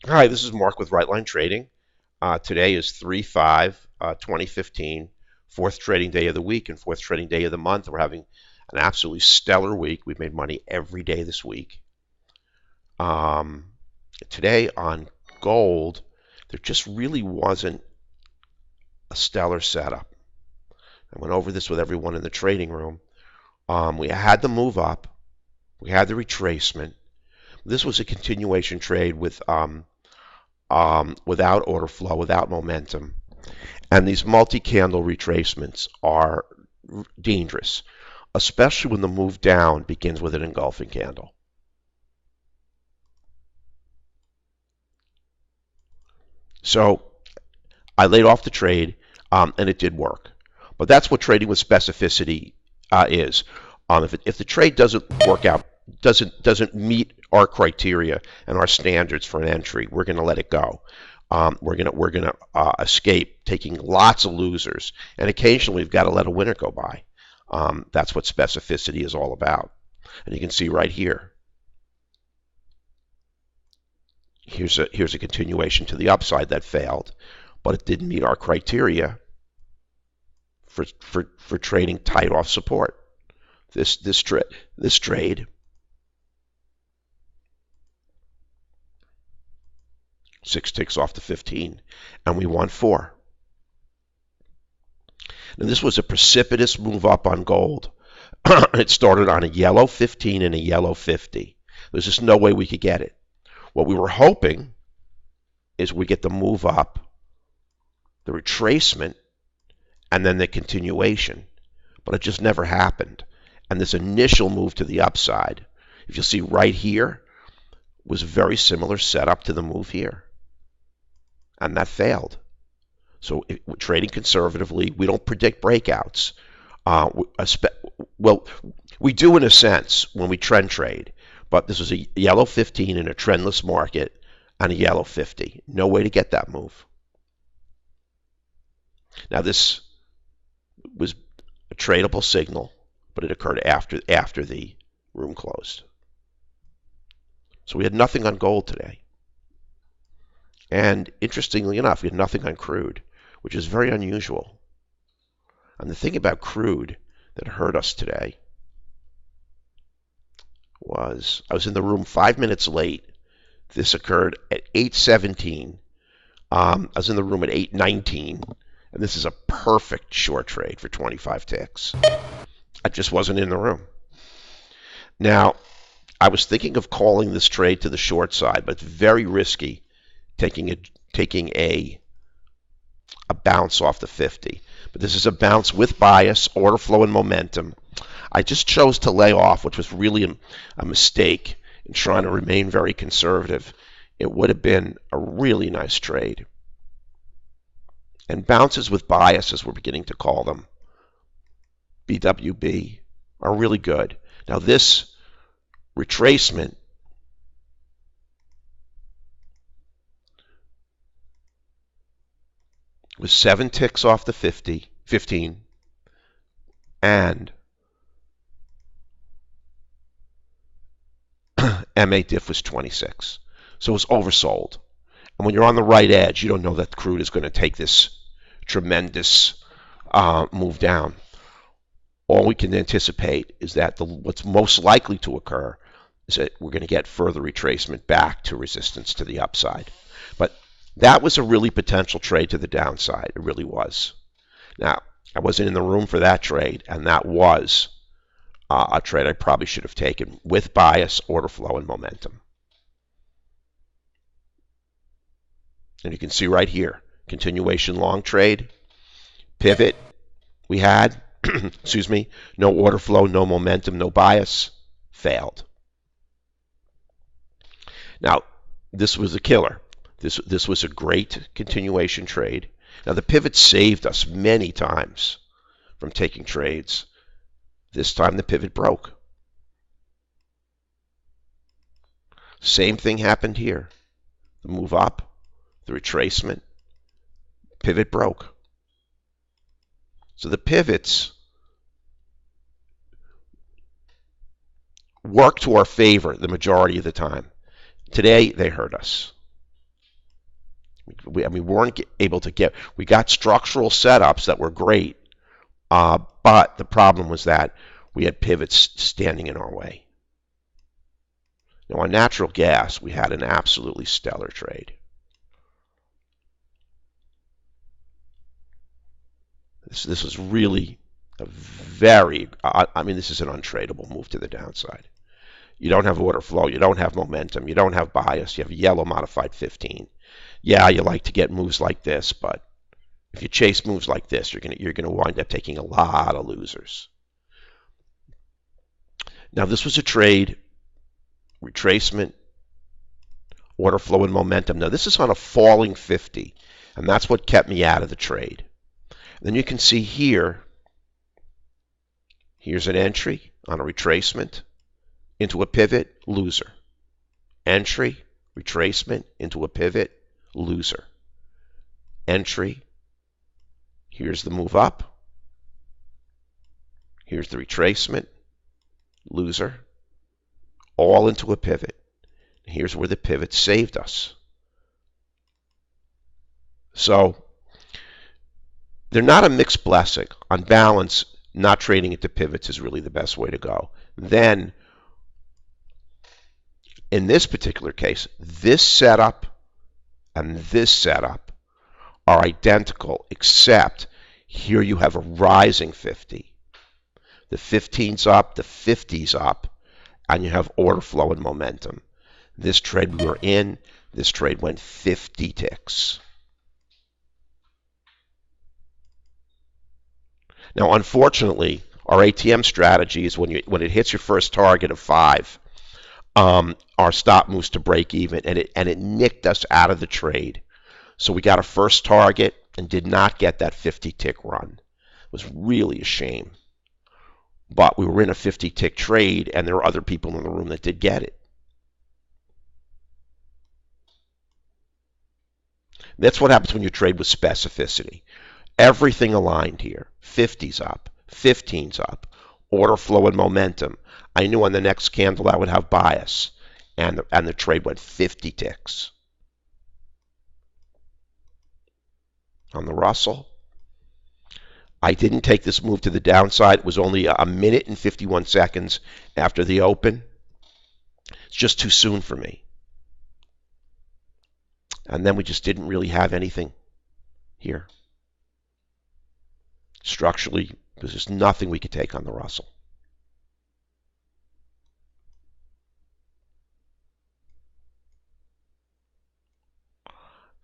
Hi, this is Mark with Right Line Trading. Today is 3/5/2015, fourth trading day of the week and fourth trading day of the month. We're having an absolutely stellar week. We've made money every day this week. Um, Today on gold, there just really wasn't a stellar setup. I went over this with everyone in the trading room. We had the move up, we had the retracement. This was a continuation trade without order flow, without momentum. And these multi-candle retracements are dangerous, especially when the move down begins with an engulfing candle. So I laid off the trade, and it did work. But that's what trading with specificity is. If the trade doesn't work out, doesn't meet our criteria and our standards for an entry, we're going to let it go. We're gonna escape taking lots of losers, and occasionally we've got to let a winner go by. That's what specificity is all about. And you can see right here. Here's a continuation to the upside that failed, but it didn't meet our criteria for trading tight off support. This trade 6 ticks off the 15, and we won 4. And this was a precipitous move up on gold. It started on a yellow 15 and a yellow 50. There's just no way we could get it. What we were hoping is we get the move up, the retracement, and then the continuation. But it just never happened. And this initial move to the upside, if you'll see right here, was a very similar setup to the move here. And that failed. So trading conservatively, we don't predict breakouts. Well, we do in a sense when we trend trade, but this was a yellow 15 in a trendless market and a yellow 50. No way to get that move. Now this was a tradable signal, but it occurred after the room closed. So we had nothing on gold today. And interestingly enough, we had nothing on crude, which is very unusual. And the thing about crude that hurt us today was I was in the room 5 minutes late. This occurred at 8:17. I was in the room at 8:19, and this is a perfect short trade for 25 ticks. I just wasn't in the room. Now, I was thinking of calling this trade to the short side, but it's very risky taking a bounce off the 50. But this is a bounce with bias, order flow, and momentum. I just chose to lay off, which was really a mistake in trying to remain very conservative. It would have been a really nice trade. And bounces with bias, as we're beginning to call them, BWB, are really good. Now this retracement was 7 ticks off the 15, and MA diff was 26. So it was oversold. And when you're on the right edge, you don't know that crude is going to take this tremendous move down. All we can anticipate is that what's most likely to occur is that we're going to get further retracement back to resistance to the upside. But that was a really potential trade to the downside. It really was. Now, I wasn't in the room for that trade, and that was a trade I probably should have taken with bias, order flow, and momentum. And you can see right here, continuation long trade, pivot we had, excuse me, no order flow, no momentum, no bias, failed. Now, this was a killer. This was a great continuation trade. Now, the pivot saved us many times from taking trades. This time the pivot broke. Same thing happened here. The move up, the retracement, pivot broke. So the pivots work to our favor the majority of the time. Today, they hurt us. We weren't able to get. We got structural setups that were great, but the problem was that we had pivots standing in our way. Now on natural gas, we had an absolutely stellar trade. This was really a very. I mean, this is an untradeable move to the downside. You don't have order flow. You don't have momentum. You don't have bias. You have yellow modified 15. Yeah, you like to get moves like this, but if you chase moves like this, you're gonna wind up taking a lot of losers. Now this was a trade, retracement, order flow, and momentum. Now this is on a falling 50, and that's what kept me out of the trade. Then you can see here, here's an entry on a retracement into a pivot, loser. Entry, retracement into a pivot, loser. Entry, here's the move up. Here's the retracement, loser. All into a pivot. Here's where the pivot saved us. So they're not a mixed blessing. On balance, not trading into pivots is really the best way to go. Then, in this particular case, this setup and this setup are identical, except here you have a rising 50. The 15's up, the 50's up, and you have order flow and momentum. This trade we were in, this trade went 50 ticks. Now, unfortunately, our ATM strategy is when it hits your first target of 5, our stop moves to break even, and it nicked us out of the trade. So we got a first target and did not get that 50 tick run. It was really a shame. But we were in a 50 tick trade, and there were other people in the room that did get it. That's what happens when you trade with specificity. Everything aligned here. 50's up, 15's up, order flow and momentum. I knew on the next candle I would have bias, and the trade went 50 ticks. On the Russell, I didn't take this move to the downside. It was only a minute and 51 seconds after the open. It's just too soon for me. And then we just didn't really have anything here. Structurally, there's just nothing we could take on the Russell.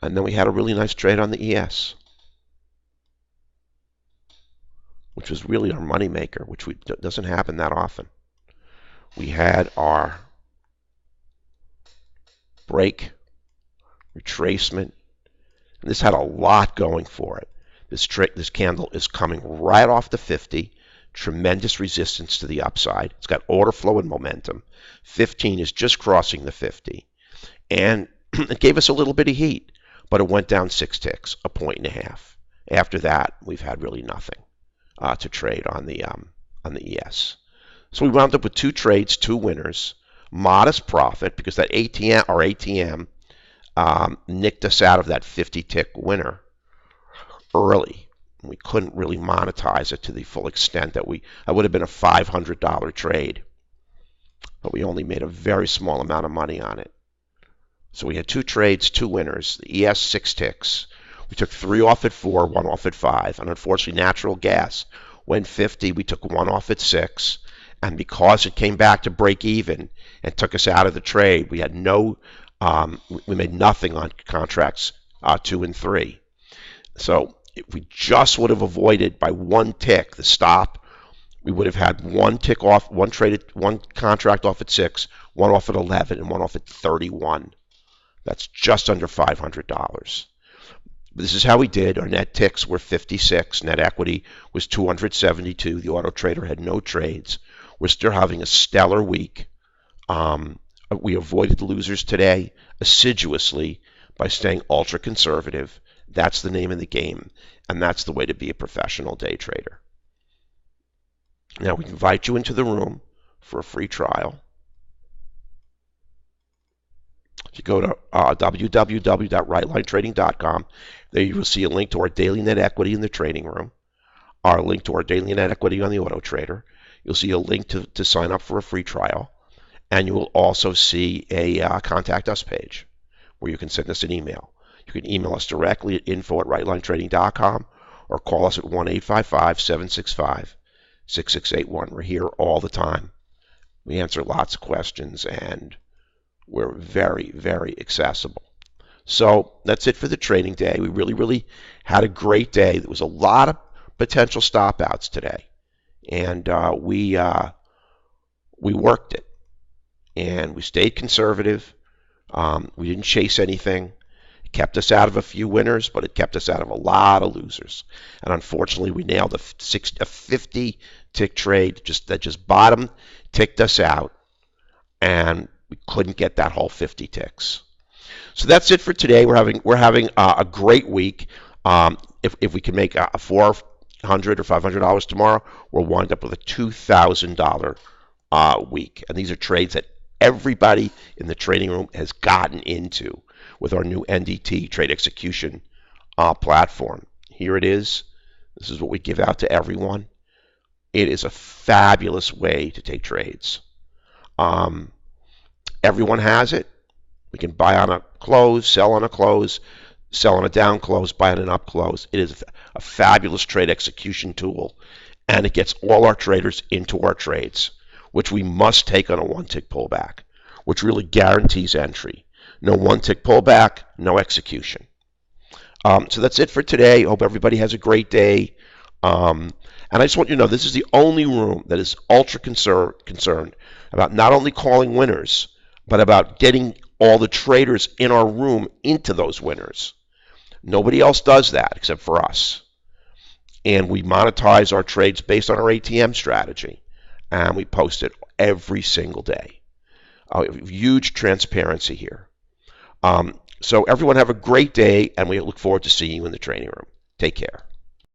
And then we had a really nice trade on the ES, which was really our moneymaker, which doesn't happen that often. We had our break, retracement, and this had a lot going for it. This candle is coming right off the 50, tremendous resistance to the upside. It's got order flow and momentum. 15 is just crossing the 50, and it gave us a little bit of heat, but it went down 6 ticks, a point and a half. After that, we've had really nothing to trade on the ES. So we wound up with 2 trades, 2 winners, modest profit because that ATM nicked us out of that 50 tick winner early. We couldn't really monetize it to the full extent that I would have been a $500 trade, but we only made a very small amount of money on it. So we had 2 trades, 2 winners. The ES 6 ticks. We took 3 off at 4, 1 off at 5, and unfortunately natural gas went 50. We took 1 off at 6, and because it came back to break even and took us out of the trade, we had we made nothing on contracts 2 and 3. So if we just would have avoided by 1 tick the stop, we would have had 1 tick off, 1 contract off at 6, 1 off at 11, and 1 off at 31. That's just under $500. This is how we did. Our net ticks were 56. Net equity was 272. The auto trader had no trades. We're still having a stellar week. We avoided losers today assiduously by staying ultra conservative. That's the name of the game, and that's the way to be a professional day trader. Now we invite you into the room for a free trial. If you go to www.rightlinetrading.com, there you will see a link to our daily net equity in the trading room, our link to our daily net equity on the auto trader. You'll see a link to sign up for a free trial, and you will also see a contact us page where you can send us an email. You can email us directly at info@rightlinetrading.com or call us at 1-855-765-6681. We're here all the time. We answer lots of questions, and we're very, very accessible. So that's it for the trading day. We really had a great day. There was a lot of potential stop outs today, and we worked it, and we stayed conservative. We didn't chase anything. It kept us out of a few winners, but it kept us out of a lot of losers. And unfortunately, we nailed a 50 tick trade that just bottom ticked us out, and we couldn't get that whole 50 ticks. So that's it for today. We're having a great week. If we can make a $400 or $500 tomorrow, we'll wind up with a $2,000 week. And these are trades that everybody in the trading room has gotten into with our new NDT trade execution platform. Here it is. This is what we give out to everyone. It is a fabulous way to take trades. Everyone has it. We can buy on a close, sell on a close, sell on a down close, buy on an up close. It is a fabulous trade execution tool, and it gets all our traders into our trades, which we must take on a one-tick pullback, which really guarantees entry. No one-tick pullback, no execution. So that's it for today. Hope everybody has a great day. And I just want you to know this is the only room that is ultra concerned about not only calling winners, but about getting all the traders in our room into those winners. Nobody else does that except for us. And we monetize our trades based on our ATM strategy. And we post it every single day. Huge transparency here. So everyone have a great day, and we look forward to seeing you in the training room. Take care.